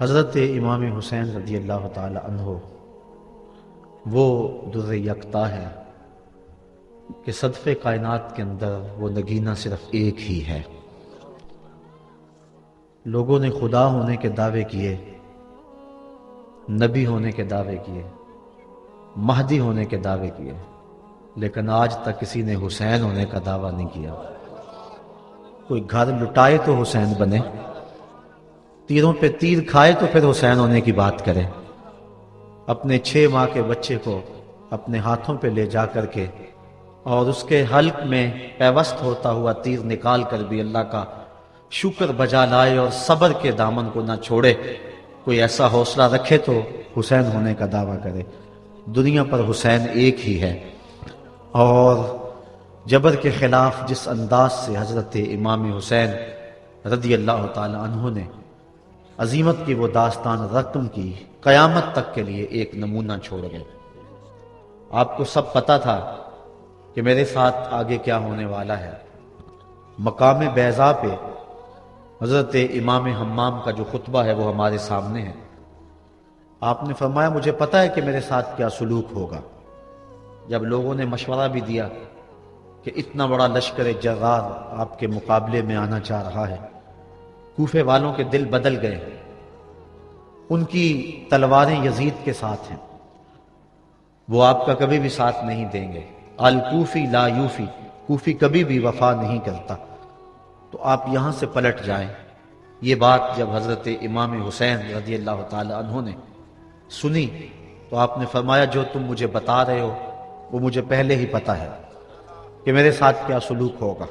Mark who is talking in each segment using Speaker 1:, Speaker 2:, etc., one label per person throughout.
Speaker 1: حضرت امام حسین رضی اللہ تعالی عنہ وہ در یکتا ہے کہ صدف کائنات کے اندر وہ نگینہ صرف ایک ہی ہے۔ لوگوں نے خدا ہونے کے دعوے کیے، نبی ہونے کے دعوے کیے، مہدی ہونے کے دعوے کیے، لیکن آج تک کسی نے حسین ہونے کا دعویٰ نہیں کیا۔ کوئی گھر لٹائے تو حسین بنے، تیروں پہ تیر کھائے تو پھر حسین ہونے کی بات کرے۔ اپنے 6 ماہ کے بچے کو اپنے ہاتھوں پہ لے جا کر کے اور اس کے حلق میں پیوست ہوتا ہوا تیر نکال کر بھی اللہ کا شکر بجا لائے اور صبر کے دامن کو نہ چھوڑے، کوئی ایسا حوصلہ رکھے تو حسین ہونے کا دعویٰ کرے۔ دنیا پر حسین ایک ہی ہے، اور جبر کے خلاف جس انداز سے حضرت امام حسین رضی اللہ تعالی عنہ نے عظیمت کی وہ داستان رقم کی، قیامت تک کے لیے ایک نمونہ چھوڑ گئے۔ آپ کو سب پتا تھا کہ میرے ساتھ آگے کیا ہونے والا ہے۔ مقام بیضا پہ حضرت امام حمام کا جو خطبہ ہے وہ ہمارے سامنے ہے۔ آپ نے فرمایا مجھے پتا ہے کہ میرے ساتھ کیا سلوک ہوگا۔ جب لوگوں نے مشورہ بھی دیا کہ اتنا بڑا لشکر جرار آپ کے مقابلے میں آنا چاہ رہا ہے، کوفے والوں کے دل بدل گئے، ان کی تلواریں یزید کے ساتھ ہیں، وہ آپ کا کبھی بھی ساتھ نہیں دیں گے۔ الکوفی لا یوفی، کوفی کبھی بھی وفا نہیں کرتا، تو آپ یہاں سے پلٹ جائیں۔ یہ بات جب حضرت امام حسین رضی اللہ تعالی عنہ نے سنی تو آپ نے فرمایا جو تم مجھے بتا رہے ہو وہ مجھے پہلے ہی پتا ہے کہ میرے ساتھ کیا سلوک ہوگا،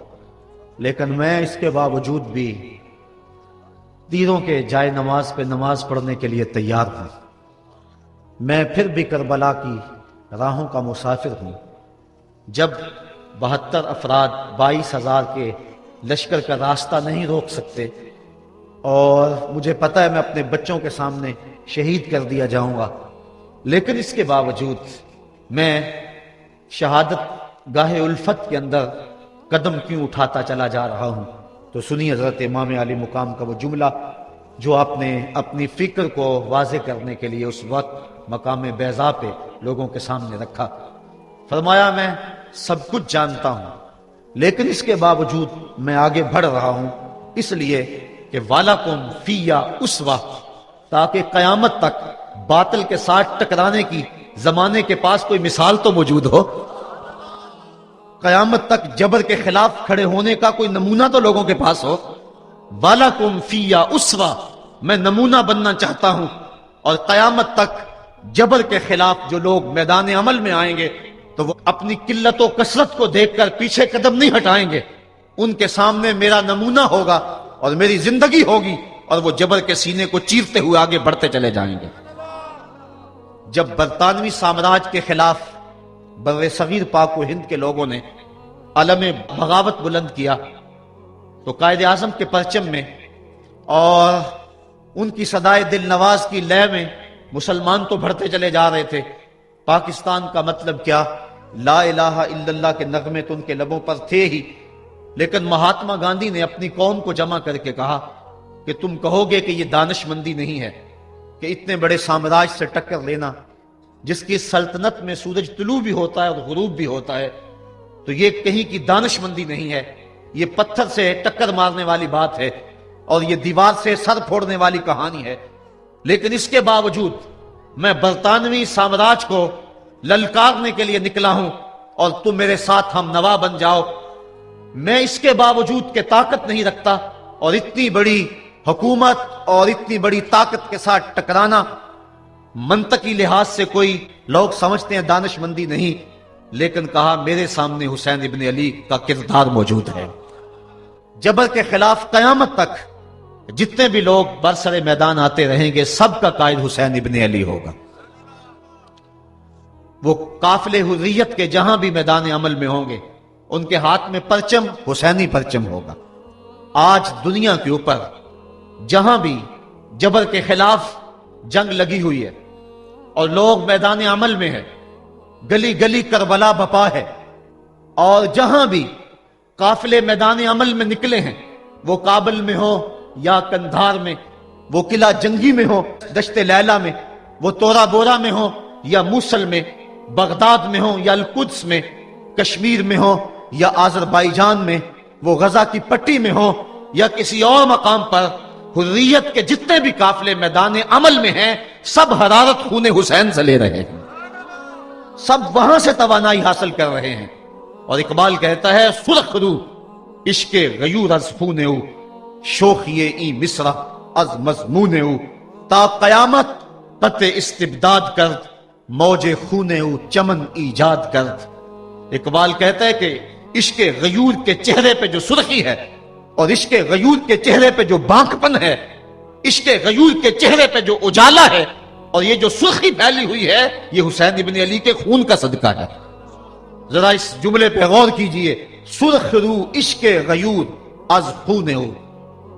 Speaker 1: لیکن میں اس کے باوجود بھی تیروں کے جائے نماز پہ نماز پڑھنے کے لیے تیار ہوں۔ میں پھر بھی کربلا کی راہوں کا مسافر ہوں۔ جب 72 افراد 22,000 کے لشکر کا راستہ نہیں روک سکتے، اور مجھے پتہ ہے میں اپنے بچوں کے سامنے شہید کر دیا جاؤں گا، لیکن اس کے باوجود میں شہادت گاہ الفت کے اندر قدم کیوں اٹھاتا چلا جا رہا ہوں؟ تو سنی حضرت امام علی مقام کا وہ جملہ جو آپ نے اپنی فکر کو واضح کرنے کے لیے اس وقت مقام بیضا پہ لوگوں کے سامنے رکھا۔ فرمایا میں سب کچھ جانتا ہوں، لیکن اس کے باوجود میں آگے بڑھ رہا ہوں، اس لیے کہ وَلَكُمْ فِيَّ أُسْوَةٌ، تاکہ قیامت تک باطل کے ساتھ ٹکرانے کی زمانے کے پاس کوئی مثال تو موجود ہو، قیامت تک جبر کے خلاف کھڑے ہونے کا کوئی نمونہ تو لوگوں کے پاس ہو۔ وَلَكُمْ فِيَّ أُسْوَةٌ، میں نمونہ بننا چاہتا ہوں، اور قیامت تک جبر کے خلاف جو لوگ میدان عمل میں آئیں گے تو وہ اپنی قلت و کثرت کو دیکھ کر پیچھے قدم نہیں ہٹائیں گے، ان کے سامنے میرا نمونہ ہوگا اور میری زندگی ہوگی، اور وہ جبر کے سینے کو چیرتے ہوئے آگے بڑھتے چلے جائیں گے۔ جب برطانوی سامراج کے خلاف بر صغیر پاک و ہند کے لوگوں نے علم بغاوت بلند کیا تو قائد اعظم کے پرچم میں اور ان کی صدائے دل نواز کی لے میں مسلمان تو بڑھتے چلے جا رہے تھے۔ پاکستان کا مطلب کیا؟ لا الہ الا اللہ کے نغمے تو ان کے لبوں پر تھے ہی، لیکن مہاتما گاندھی نے اپنی قوم کو جمع کر کے کہا کہ تم کہو گے کہ یہ دانش مندی نہیں ہے کہ اتنے بڑے سامراج سے ٹکر لینا، جس کی سلطنت میں سورج طلوع بھی ہوتا ہے اور غروب بھی ہوتا ہے، تو یہ کہیں کی دانش مندی نہیں ہے، یہ پتھر سے ٹکر مارنے والی بات ہے اور یہ دیوار سے سر پھوڑنے والی کہانی ہے۔ لیکن اس کے باوجود میں برطانوی سامراج کو للکارنے کے لیے نکلا ہوں اور تم میرے ساتھ ہم نوا بن جاؤ۔ میں اس کے باوجود کہ طاقت نہیں رکھتا اور اتنی بڑی حکومت اور اتنی بڑی طاقت کے ساتھ ٹکرانا منطقی لحاظ سے کوئی لوگ سمجھتے ہیں دانش مندی نہیں، لیکن کہا میرے سامنے حسین ابن علی کا کردار موجود ہے۔ جبر کے خلاف قیامت تک جتنے بھی لوگ برسر میدان آتے رہیں گے سب کا قائد حسین ابن علی ہوگا۔ وہ قافلے حریت کے جہاں بھی میدان عمل میں ہوں گے ان کے ہاتھ میں پرچم حسینی پرچم ہوگا۔ آج دنیا کے اوپر جہاں بھی جبر کے خلاف جنگ لگی ہوئی ہے اور لوگ میدان عمل میں ہیں، گلی گلی کربلا بپا ہے، اور جہاں بھی قافلے میدان عمل میں نکلے ہیں، وہ کابل میں ہو یا کندھار میں وہ قلعہ جنگی میں ہو دشت لیلہ میں، وہ تورا بورا میں ہو یا موصل میں، بغداد میں ہو یا القدس میں، کشمیر میں ہو یا آذربائیجان میں، وہ غزہ کی پٹی میں ہو یا کسی اور مقام پر، حریت کے جتنے بھی قافلے میدان عمل میں ہیں سب حرارت خون حسین سے لے رہے ہیں، سب وہاں سے توانائی حاصل کر رہے ہیں۔ اور اقبال کہتا ہے سرخ رو عشق غیور از خون او، شوخی ای مصرع از مضمون او، تا قیامت قطع استبداد کرد، موج خون او چمن ایجاد کرد۔ اقبال کہتا ہے کہ عشق غیور کے چہرے پہ جو سرخی ہے اور عشق غیور کے چہرے پہ جو بانکپن ہے، عشق غیور کے چہرے پہ جو اجالا ہے اور یہ جو سرخی پھیلی ہوئی ہے، یہ حسین ابن علی کے خون کا صدقہ ہے۔ ذرا اس جملے پہ غور کیجئے، سرخ رو عشق غیور از خون او،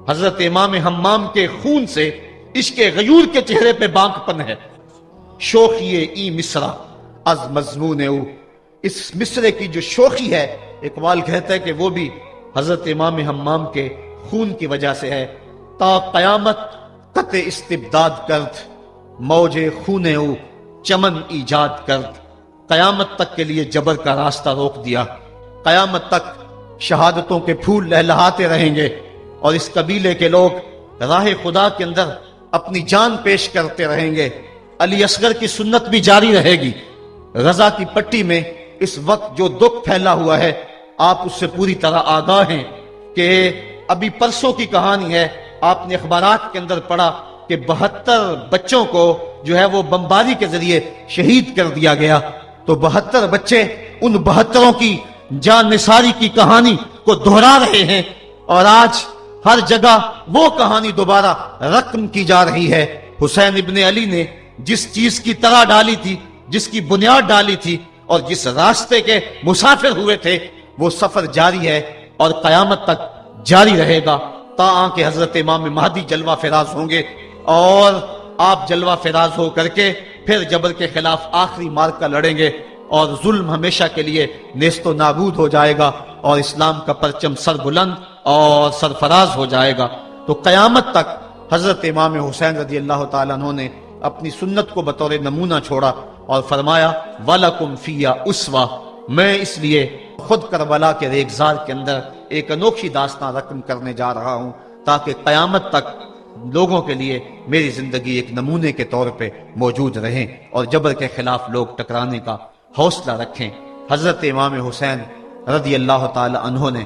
Speaker 1: حضرت امام حمام کے خون سے عشق غیور کے چہرے پہ بانکپن ہے۔ شوخی ای مصرع از مضمون او، اس مصرے کی جو شوخی ہے اقبال کہتا ہے کہ وہ بھی حضرت امام حمام کے خون کی وجہ سے ہے۔ تا قیامت قطع استبداد کرد، موج خون او چمن ایجاد کرد، قیامت تک کے لیے جبر کا راستہ روک دیا، قیامت تک شہادتوں کے پھول لہلہاتے رہیں گے اور اس قبیلے کے لوگ راہ خدا کے اندر اپنی جان پیش کرتے رہیں گے۔ علی اصغر کی سنت بھی جاری رہے گی۔ غزہ کی پٹی میں اس وقت جو دکھ پھیلا ہوا ہے آپ اس سے پوری طرح آگاہ ہیں کہ ابھی پرسوں کی کہانی ہے، آپ نے اخبارات کے اندر پڑھا کہ 72 بچوں کو جو ہے وہ بمباری کے ذریعے شہید کر دیا گیا۔ تو 72 بچے ان 72 کی جان نثاری کی کہانی کو دہرا رہے ہیں اور آج ہر جگہ وہ کہانی دوبارہ رقم کی جا رہی ہے۔ حسین ابن علی نے جس چیز کی طرح ڈالی تھی، جس کی بنیاد ڈالی تھی اور جس راستے کے مسافر ہوئے تھے، وہ سفر جاری ہے اور قیامت تک جاری رہے گا تا کہ حضرت امام مہدی جلوہ فراز ہوں گے اور آپ جلوہ فراز ہو کر کے پھر جبر کے خلاف آخری مارکہ لڑیں گے اور ظلم ہمیشہ کے لیے نیست و نابود ہو جائے گا اور اسلام کا پرچم سر بلند اور سرفراز ہو جائے گا۔ تو قیامت تک حضرت امام حسین رضی اللہ تعالیٰ عنہ نے اپنی سنت کو بطور نمونہ چھوڑا اور فرمایا وَلَكُمْ فِيَّا أُسْوَةٌ، میں اس لیے خود کربلا کے ریگزار کے اندر ایک انوکھی داستان رقم کرنے جا رہا ہوں تاکہ قیامت تک لوگوں کے لیے میری زندگی ایک نمونے کے طور پہ موجود رہیں اور جبر کے خلاف لوگ ٹکرانے کا حوصلہ رکھیں۔ حضرت امام حسین رضی اللہ تعالی عنہ نے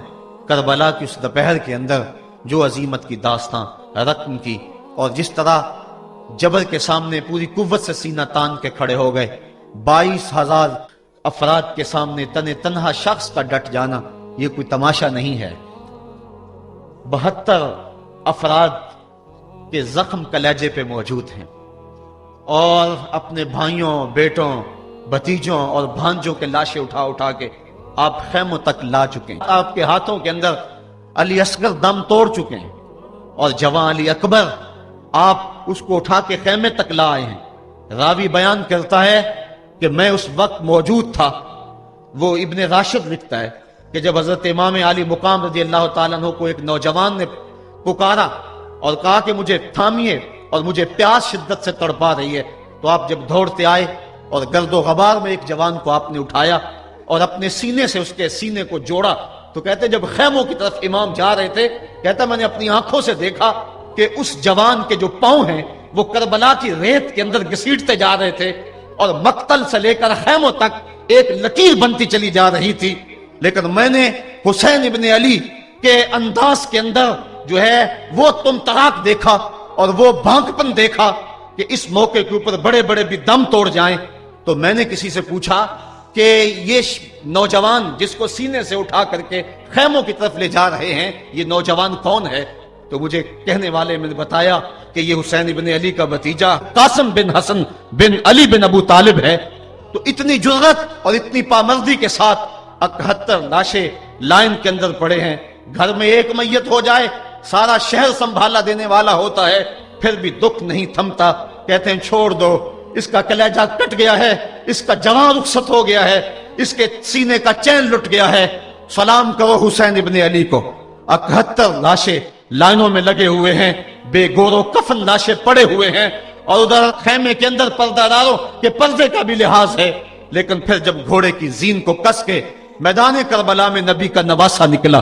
Speaker 1: کربلا کی اس دوپہر کے اندر جو عظیمت کی داستان رقم کی اور جس طرح جبر کے سامنے پوری قوت سے سینہ تان کے کھڑے ہو گئے، 22,000 افراد کے سامنے تنہا شخص کا ڈٹ جانا یہ کوئی تماشا نہیں ہے۔ 72 افراد کے زخم کلیجے پہ موجود ہیں اور اپنے بھائیوں، بیٹوں، بھتیجوں اور بھانجوں کے لاشیں اٹھا کے آپ خیموں تک لا چکے ہیں۔ آپ کے ہاتھوں کے اندر علی اصغر دم توڑ چکے ہیں اور جوان علی اکبر آپ اس کو اٹھا کے خیمے تک لا آئے ہیں۔ راوی بیان کرتا ہے کہ میں اس وقت موجود تھا۔ وہ ابن راشد لکھتا ہے کہ جب حضرت امام علی مقام رضی اللہ تعالیٰ عنہ کو ایک نوجوان نے پکارا اور کہا کہ مجھے تھامیے اور مجھے پیاس شدت سے تڑپا رہی ہے، تو آپ جب دوڑتے آئے اور گرد و غبار میں ایک جوان کو آپ نے اٹھایا اور اپنے سینے سے اس کے سینے کو جوڑا، تو کہتے جب خیموں کی طرف امام جا رہے تھے، کہتا میں نے اپنی آنکھوں سے دیکھا کہ اس جوان کے جو پاؤں ہیں وہ کربلا کی ریت کے اندر گھسیٹتے جا رہے تھے اور مقتل سے لے کر خیموں تک ایک لکیر بنتی چلی جا رہی تھی، لیکن میں نے حسین ابن علی کے انداز کے اندر جو ہے وہ تم تراک دیکھا اور وہ بھانکپن دیکھا کہ اس موقع کے اوپر بڑے بڑے بھی دم توڑ جائیں۔ تو میں نے کسی سے پوچھا کہ یہ نوجوان جس کو سینے سے اٹھا کر کے خیموں کی طرف لے جا رہے ہیں یہ نوجوان کون ہے؟ تو مجھے کہنے والے میں نے بتایا کہ یہ حسین ابن علی کا بھتیجا قاسم بن حسن بن علی بن ابو طالب ہے۔ تو اتنی جرأت اور اتنی پامردی کے ساتھ 71 لاشیں لائن کے اندر پڑے ہیں۔ گھر میں ایک میت ہو جائے سارا شہر سنبھالا دینے والا ہوتا ہے، پھر بھی دکھ نہیں تھمتا۔ کہتے ہیں چھوڑ دو، اس کا کلیجہ کٹ گیا ہے، اس کا جوان رخصت ہو گیا ہے، اس کے سینے کا چین لٹ گیا ہے، سلام کرو حسین ابن علی کو۔ 71 لاشیں لائنوں میں لگے ہوئے ہیں بے گورو کفن لاشیں پڑے ہوئے ہیں، اور ادھر خیمے کے اندر پردہ داروں کے پردے کا بھی لحاظ ہے، لیکن پھر جب گھوڑے کی زین کو کس کے میدان کربلا میں نبی کا نواسا نکلا،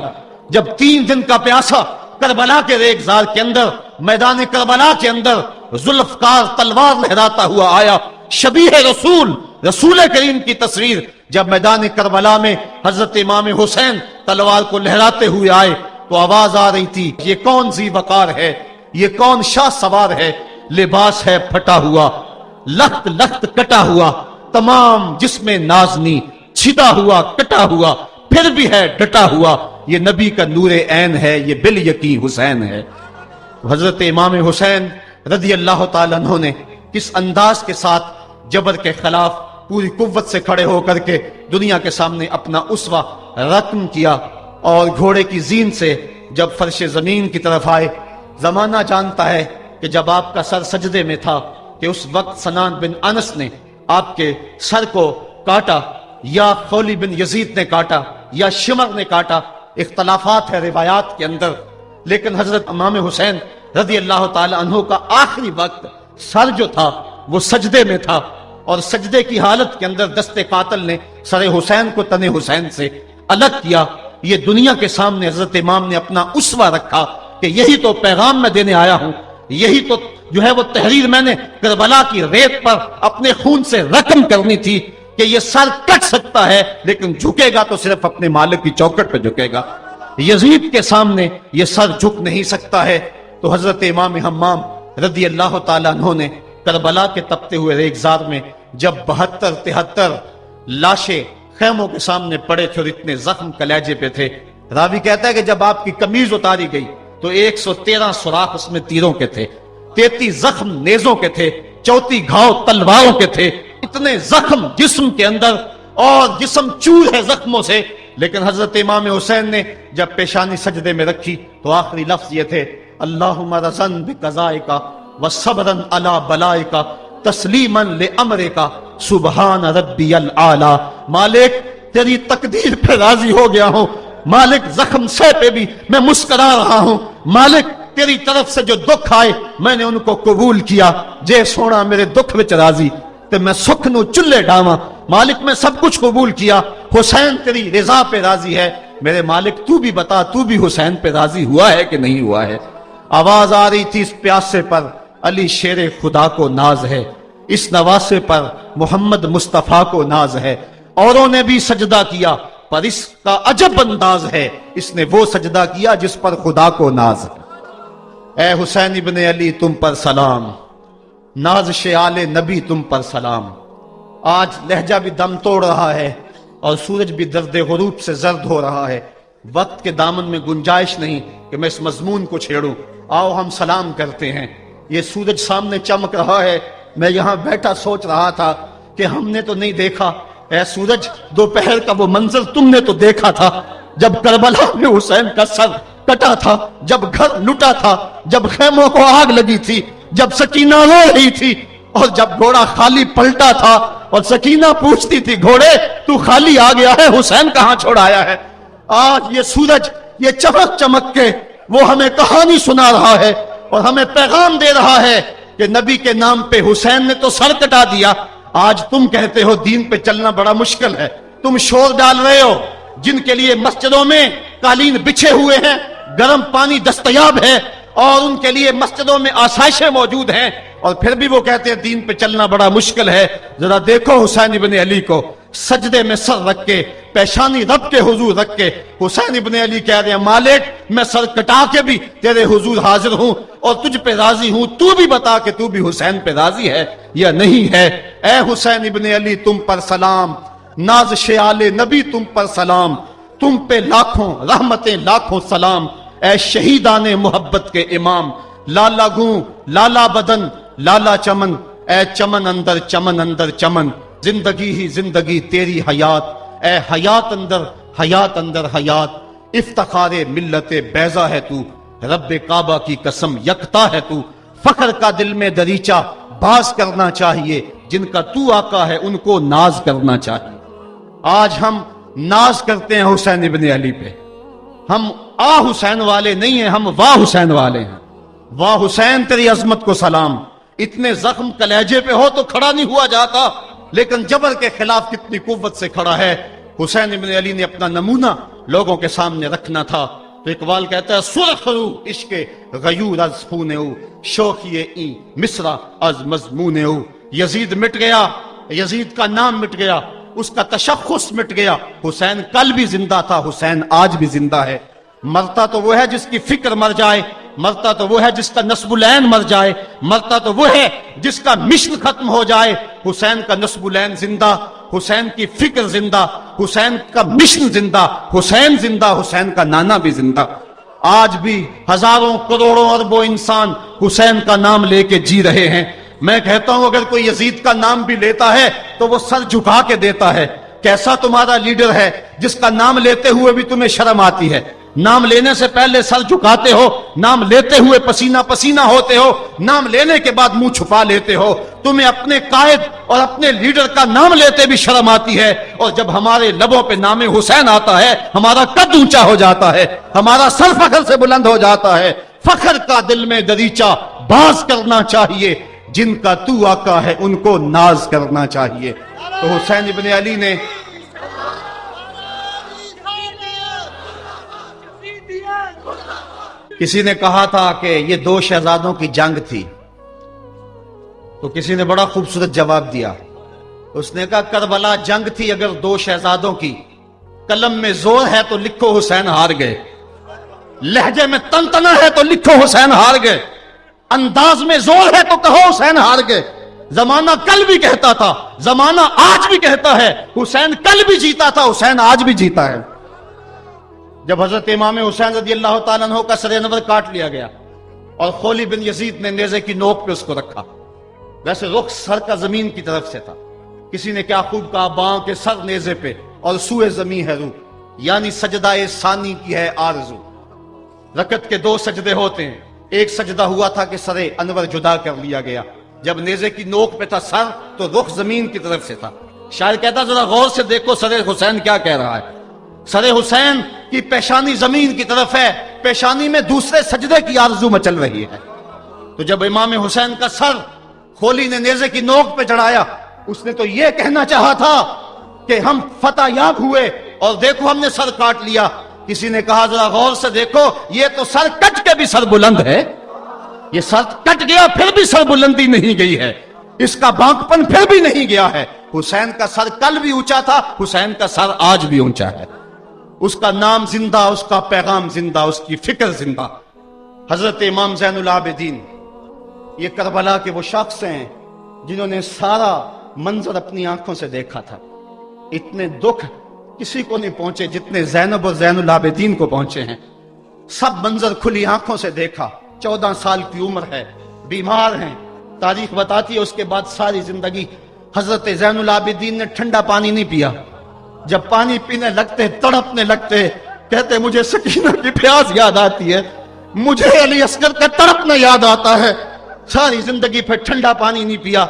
Speaker 1: جب 3 دن کا پیاسا کربلا کے ریگزار کے اندر، میدان کربلا کے اندر ذوالفقار تلوار لہراتا ہوا آیا، شبیہ رسول کریم کی تصویر جب میدان کربلا میں حضرت امام حسین تلوار کو لہراتے ہوئے آئے تو آواز آ رہی تھی، یہ کون ذی وقار ہے، یہ کون شاہ سوار ہے، لباس ہے پھٹا ہوا، لخت لخت کٹا ہوا، تمام جسم نازنی چھدا ہوا کٹا ہوا، پھر بھی ہے ڈٹا ہوا، یہ نبی کا نور عین ہے، یہ بال یقین حسین ہے۔ حضرت امام حسین رضی اللہ تعالیٰ عنہ نے کس انداز کے ساتھ جبر کے خلاف پوری قوت سے کھڑے ہو کر کے دنیا کے سامنے اپنا اسوہ رقم کیا، اور گھوڑے کی زین سے جب فرش زمین کی طرف آئے۔ زمانہ جانتا ہے کہ جب آپ کا سر سجدے میں تھا کہ اس وقت سنان بن انس نے آپ کے سر کو کاٹا، یا خولی بن یزید نے کاٹا، یا شمر نے کاٹا، اختلافات ہے روایات کے اندر، لیکن حضرت امام حسین رضی اللہ تعالی عنہ کا آخری وقت سر جو تھا وہ سجدے میں تھا، اور سجدے کی حالت کے اندر دست قاتل نے سر حسین کو تن حسین سے الگ کیا۔ یہ دنیا کے سامنے حضرت امام نے اپنا اسوہ رکھا کہ یہی تو پیغام میں دینے آیا ہوں، یہی تو جو ہے وہ تحریر میں نے کربلا کی ریت پر اپنے خون سے رقم کرنی تھی کہ یہ سر کٹ سکتا ہے لیکن جھکے گا تو صرف اپنے مالک کی چوکٹ پہ جھکے گا، یزید کے سامنے یہ سر جھک نہیں سکتا ہے۔ تو حضرت امام حمام رضی اللہ تعالیٰ عنہ نے کربلا کے تپتے ہوئے ریگزار میں جب 72-73 لاشیں خیموں کے سامنے پڑے تھے اور اتنے زخم کلیجے پہ تھے، راوی کہتا ہے کہ جب آپ کی قمیض اتاری گئی تو 113 سوراخ اس میں تیروں کے تھے، 33 زخم نیزوں کے تھے، 34 گھاؤ تلواروں کے تھے، اتنے زخم جسم کے اندر، اور جسم چور ہے زخموں سے۔ لیکن حضرت امام حسین نے جب پیشانی سجدے میں رکھی تو آخری لفظ یہ تھے، اللہم رضن بقضائک وصبرن علی بلائک تسلیما لامرک سبحان ربی الاعلی۔ مالک تیری تقدیر پہ راضی ہو گیا ہوں، مالک زخم سے پہ بھی میں مسکرا رہا ہوں، مالک تیری طرف سے جو دکھ آئے میں نے ان کو قبول کیا، جے سونا میرے دکھ وچ راضی تے میں سکھ نو چلے ڈاواں، مالک میں سب کچھ قبول کیا، حسین تیری رضا پہ راضی ہے، میرے مالک تو بھی بتا تو بھی حسین پہ راضی ہوا ہے کہ نہیں ہوا ہے۔ آواز آ رہی تھی، اس پیاسے پر علی شیر خدا کو ناز ہے، اس نواسے پر محمد مصطفیٰ کو ناز ہے، اوروں نے بھی سجدہ کیا پر اس کا عجب انداز ہے، اس نے وہ سجدہ کیا جس پر خدا کو ناز ہے۔ اے حسین ابن علی تم پر سلام، نازش آل نبی تم پر سلام۔ آج لہجہ بھی دم توڑ رہا ہے اور سورج بھی درد غروب سے زرد ہو رہا ہے، وقت کے دامن میں گنجائش نہیں کہ میں اس مضمون کو چھیڑوں، آؤ ہم سلام کرتے ہیں۔ یہ سورج سامنے چمک رہا ہے، میں یہاں بیٹھا سوچ رہا تھا کہ ہم نے تو نہیں دیکھا، اے سورج دوپہر کا وہ منظر تم نے تو دیکھا تھا جب کربلا میں حسین کا سر کٹا تھا، جب گھر لٹا تھا، جب خیموں کو آگ لگی تھی، جب سکینہ رو رہی تھی، اور جب گھوڑا خالی پلٹا تھا اور سکینہ پوچھتی تھی گھوڑے تو خالی آ گیا ہے، حسین کہاں چھوڑ آیا ہے۔ آج یہ سورج یہ چمک چمک کے وہ ہمیں کہانی سنا رہا ہے اور ہمیں پیغام دے رہا ہے کہ نبی کے نام پہ حسین نے تو سر کٹا دیا، آج تم کہتے ہو دین پہ چلنا بڑا مشکل ہے، تم شور ڈال رہے ہو، جن کے لیے مسجدوں میں قالین بچھے ہوئے ہیں، گرم پانی دستیاب ہے، اور ان کے لیے مسجدوں میں آسائشیں موجود ہیں، اور پھر بھی وہ کہتے ہیں دین پہ چلنا بڑا مشکل ہے۔ ذرا دیکھو حسین ابن علی کو، سجدے میں سر رکھ کے، پیشانی رب کے حضور رکھ کے حسین ابن علی کہہ رہے ہیں مالک میں سر کٹا کے بھی تیرے حضور حاضر ہوں اور تجھ پہ راضی ہوں، تو بھی بتا کہ تو بھی حسین پہ راضی ہے یا نہیں ہے۔ اے حسین ابن علی تم پر سلام، نازش آل نبی تم پر سلام، تم پہ لاکھوں رحمتیں لاکھوں سلام، اے شہیدان محبت کے امام، لالا گوں لالا بدن لالا چمن، اے چمن اندر چمن اندر چمن، زندگی ہی زندگی تیری حیات، اے حیات اندر حیات اندر حیات، افتخار ملت بیضا ہے تو، رب کعبہ کی قسم یکتا ہے تو، فخر کا دل میں دریچہ باز کرنا چاہیے، جن کا تو آقا ہے ان کو ناز کرنا چاہیے۔ آج ہم ناز کرتے ہیں حسین ابن علی پہ، ہم حسین والے نہیں ہیں، ہم حسین والے ہیں۔
Speaker 2: واہ حسین تیری عظمت کو سلام، اتنے زخم کلیجے پہ ہو تو کھڑا نہیں ہوا جاتا، لیکن جبر کے خلاف کتنی قوت سے کھڑا ہے۔ حسین ابن علی نے اپنا نمونہ لوگوں کے سامنے رکھنا تھا۔ تو اقبال کہتا ہے سرخ رو عشق غیور از خون او، شوخی این مصرع از مضمون او۔ یزید مٹ گیا، یزید کا نام مٹ گیا، اس کا تشخص مٹ گیا۔ حسین کل بھی زندہ تھا، حسین آج بھی زندہ ہے۔ مرتا تو وہ ہے جس کی فکر مر جائے، مرتا تو وہ ہے جس کا نسب العین مر جائے، مرتا تو وہ ہے جس کا مشن ختم ہو جائے۔ حسین کا نسب العین زندہ، حسین کی فکر زندہ، حسین کا مشن زندہ، حسین زندہ، حسین کا نانا بھی زندہ۔ آج بھی ہزاروں کروڑوں اربوں انسان حسین کا نام لے کے جی رہے ہیں۔ میں کہتا ہوں اگر کوئی یزید کا نام بھی لیتا ہے تو وہ سر جھکا کے دیتا ہے۔ کیسا تمہارا لیڈر ہے جس کا نام لیتے ہوئے بھی تمہیں شرم آتی ہے؟ نام لینے سے پہلے سر جھکاتے ہو، نام لیتے ہوئے پسینہ پسینہ ہوتے ہو، نام لینے کے بعد منہ چھپا لیتے ہو۔ تمہیں اپنے قائد اور اپنے لیڈر کا نام لیتے بھی شرم آتی ہے، اور جب ہمارے لبوں پہ نام حسین آتا ہے ہمارا قد اونچا ہو جاتا ہے، ہمارا سر فخر سے بلند ہو جاتا ہے۔ فخر کا دل میں دریچہ باز کرنا چاہیے، جن کا تو آقا ہے ان کو ناز کرنا چاہیے۔ تو حسین ابن علی نے کسی نے کہا تھا کہ یہ دو شہزادوں کی جنگ تھی، تو کسی نے بڑا خوبصورت جواب دیا۔ اس نے کہا کربلا جنگ تھی اگر دو شہزادوں کی، قلم میں زور ہے تو لکھو حسین ہار گئے، لہجے میں تنتنا ہے تو لکھو حسین ہار گئے، انداز میں زور ہے تو کہو حسین ہار گئے۔ زمانہ کل بھی کہتا تھا، زمانہ آج بھی کہتا ہے، حسین کل بھی جیتا تھا، حسین آج بھی جیتا ہے۔ جب حضرت امام حسین رضی اللہ تعالیٰ عنہ کا سر انور کاٹ لیا گیا اور خولی بن یزید نے نیزے کی نوک پہ اس کو رکھا، ویسے رخ سر کا زمین کی طرف سے تھا، کسی نے کیا خوب کہا، باں کے سر نیزے پہ اور سوئے زمین ہے روح، یعنی سجدہ ثانی کی ہے آرزو۔ رکعت کے دو سجدے ہوتے ہیں، ایک سجدہ ہوا تھا کہ سر انور جدا کر لیا گیا، جب نیزے کی نوک پہ تھا سر تو رخ زمین کی طرف سے تھا۔ شاعر کہتا ذرا غور سے دیکھو سر حسین کیا کہہ رہا ہے، سر حسین کی پیشانی زمین کی طرف ہے، پیشانی میں دوسرے سجدے کی آرزو مچل رہی ہے۔ تو جب امام حسین کا سر خولی نے نیزے کی نوک پہ چڑھایا، اس نے تو یہ کہنا چاہا تھا کہ ہم فتح یاب ہوئے اور دیکھو ہم نے سر کاٹ لیا۔ کسی نے کہا ذرا غور سے دیکھو یہ تو سر کٹ کے بھی سر بلند ہے، یہ سر کٹ گیا پھر بھی سر بلندی نہیں گئی ہے، اس کا بانکپن پھر بھی نہیں گیا ہے۔ حسین کا سر کل بھی اونچا تھا، حسین کا سر آج بھی اونچا ہے، اس کا نام زندہ، اس کا پیغام زندہ، اس کی فکر زندہ۔ حضرت امام زین العابدین یہ کربلا کے وہ شخص ہیں جنہوں نے سارا منظر اپنی آنکھوں سے دیکھا تھا۔ اتنے دکھ کسی کو نہیں پہنچے جتنے زینب اور زین العابدین کو پہنچے ہیں۔ سب منظر کھلی آنکھوں سے دیکھا، 14 سال کی عمر ہے، بیمار ہیں، تاریخ بتاتی ہے اس کے بعد ساری زندگی حضرت زین العابدین نے ٹھنڈا پانی نہیں پیا، جب پانی پینے لگتے تڑپنے لگتے، کہتے مجھے سکینہ کی پیاس یاد آتی ہے، مجھے علی اصغر کا تڑپنا یاد آتا ہے، ساری زندگی پھر ٹھنڈا پانی نہیں پیا۔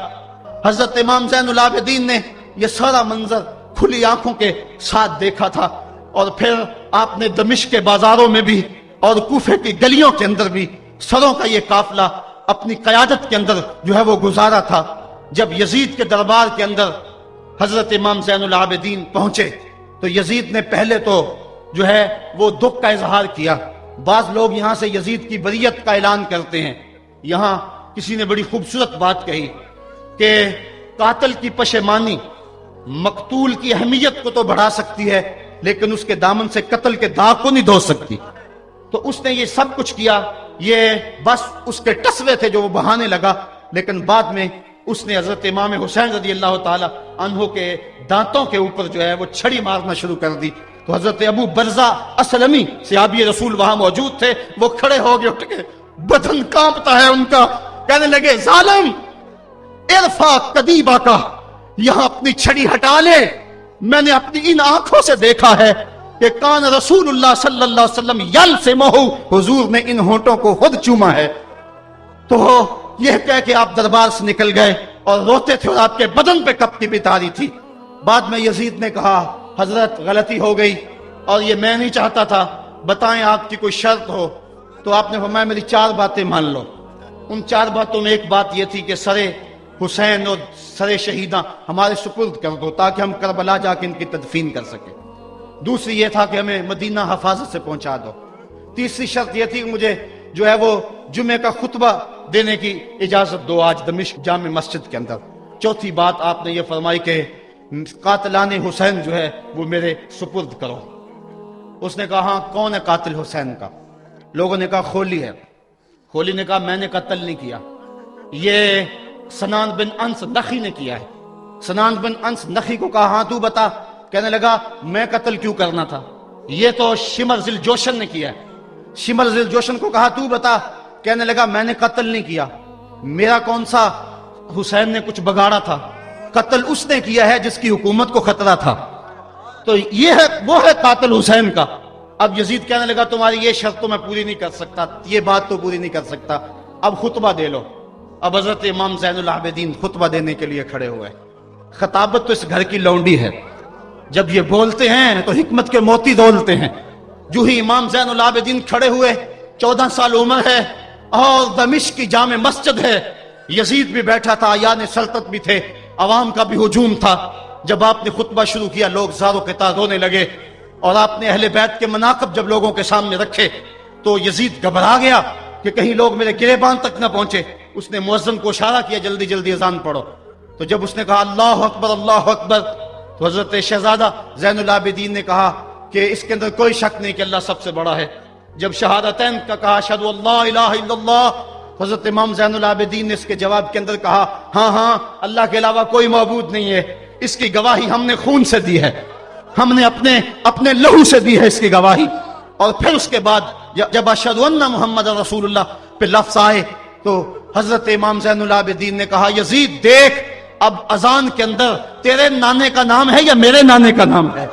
Speaker 2: حضرت امام زین العابدین نے یہ سارا منظر کھلی آنکھوں کے ساتھ دیکھا تھا، اور پھر آپ نے دمشق کے بازاروں میں بھی اور کوفے کی گلیوں کے اندر بھی سروں کا یہ قافلہ اپنی قیادت کے اندر جو ہے وہ گزارا تھا۔ جب یزید کے دربار کے اندر حضرت امام زین العابدین پہنچے تو یزید نے پہلے تو جو ہے وہ دکھ کا اظہار کیا۔ بعض لوگ یہاں سے یزید کی بریت کا اعلان کرتے ہیں۔ یہاں کسی نے بڑی خوبصورت بات کہی کہ قاتل کی پشیمانی مقتول کی اہمیت کو تو بڑھا سکتی ہے لیکن اس کے دامن سے قتل کے داغ کو نہیں دھو سکتی۔ تو اس نے یہ سب کچھ کیا، یہ بس اس کے ٹسوے تھے جو وہ بہانے لگا، لیکن بعد میں اس نے حضرت امام حسین رضی اللہ تعالی عنہ کے دانتوں کے اوپر جو ہے وہ چھڑی مارنا شروع کر دی۔ تو حضرت ابو برزہ اسلمی صحابی رسول وہاں موجود تھے، وہ کھڑے ہو گئے، اٹھ کے بدن کانپتا ہے ان کا، کہنے لگے ظالم ارفع قدیبہ کا، یہاں اپنی چھڑی ہٹا لے، میں نے اپنی ان آنکھوں سے دیکھا ہے کہ کان رسول اللہ صلی اللہ علیہ وسلم یلسمہ، حضور نے ان ہونٹوں کو خود چوما ہے۔ تو یہ کہہ کہ آپ دربار سے نکل گئے اور روتے تھے اور آپ کے بدن پہ کپتی بھی تاری تھی۔ بعد میں یزید نے کہا حضرت غلطی ہو گئی اور یہ میں نہیں چاہتا تھا، بتائیں آپ کی کوئی شرط ہو۔ تو آپ نے فرمایا میری 4 باتیں مان لو. ان 4 باتوں میں ایک بات یہ تھی کہ سر حسین اور سر شہیداں ہمارے سپرد کر دو تاکہ ہم کربلا جا کے ان کی تدفین کر سکیں. دوسری یہ تھا کہ ہمیں مدینہ حفاظت سے پہنچا دو. تیسری شرط یہ تھی کہ مجھے جو ہے وہ جمعے کا خطبہ دینے کی اجازت دو آج دمشق جامع مسجد کے اندر. چوتھی بات آپ نے یہ فرمائی کہ قاتلان حسین جو ہے وہ میرے سپرد کرو. اس نے کہا ہاں کون ہے قاتل حسین کا؟ لوگوں نے کہا خولی ہے. خولی نے کہا میں نے قتل نہیں کیا، یہ سنان بن انس نخی نے کیا ہے. سنان بن انس نخی کو کہا ہاں تو بتا. کہنے لگا میں قتل کیوں کرنا تھا، یہ تو شمر ذل جوشن نے کیا ہے. شمر ذل جوشن کو کہا تو بتا. کہنے لگا میں نے قتل نہیں کیا، میرا کون سا حسین نے کچھ بگاڑا تھا، قتل اس نے کیا ہے جس کی حکومت کو خطرہ تھا. تو یہ ہے وہ ہے قاتل حسین کا. اب یزید کہنے لگا تمہاری یہ شرط تو میں پوری نہیں کر سکتا، یہ بات تو پوری نہیں کر سکتا، اب خطبہ دے لو. اب حضرت امام زین العابدین خطبہ دینے کے لیے کھڑے ہوئے. خطابت تو اس گھر کی لونڈی ہے، جب یہ بولتے ہیں تو حکمت کے موتی دولتے ہیں. جو ہی امام زین العابدین کھڑے ہوئے، 14 سال عمر ہے اور دمشق کی جامع مسجد ہے. یزید بھی بیٹھا تھا، ایان سلطنت بھی تھے، عوام کا بھی ہجوم تھا. جب آپ نے خطبہ شروع کیا لوگ زار و قطار رونے لگے، اور آپ نے اہل بیت کے مناقب جب لوگوں کے سامنے رکھے تو یزید گھبرا گیا کہ کہیں لوگ میرے گریبان تک نہ پہنچے. اس نے مؤذن کو اشارہ کیا جلدی جلدی اذان پڑھو. تو جب اس نے کہا اللہ اکبر اللہ اکبر تو حضرت شہزادہ زین العابدین نے کہا کہ اس کے اندر کوئی شک نہیں کہ اللہ سب سے بڑا ہے. جب شہادتین کا کہا اشہد ان لا الہ الا اللہ، حضرت امام زین العابدین نے اس کے جواب کے اندر کہا ہاں ہاں اللہ کے علاوہ کوئی معبود نہیں ہے، اس کی گواہی ہم نے خون سے دی ہے، ہم نے اپنے لہو سے دی ہے اس کی گواہی. اور پھر اس کے بعد جب اشہد ان محمد رسول اللہ پہ لفظ آئے تو حضرت امام زین العابدین نے کہا یزید دیکھ اب اذان کے اندر تیرے نانے کا نام ہے یا میرے نانے کا نام ہے؟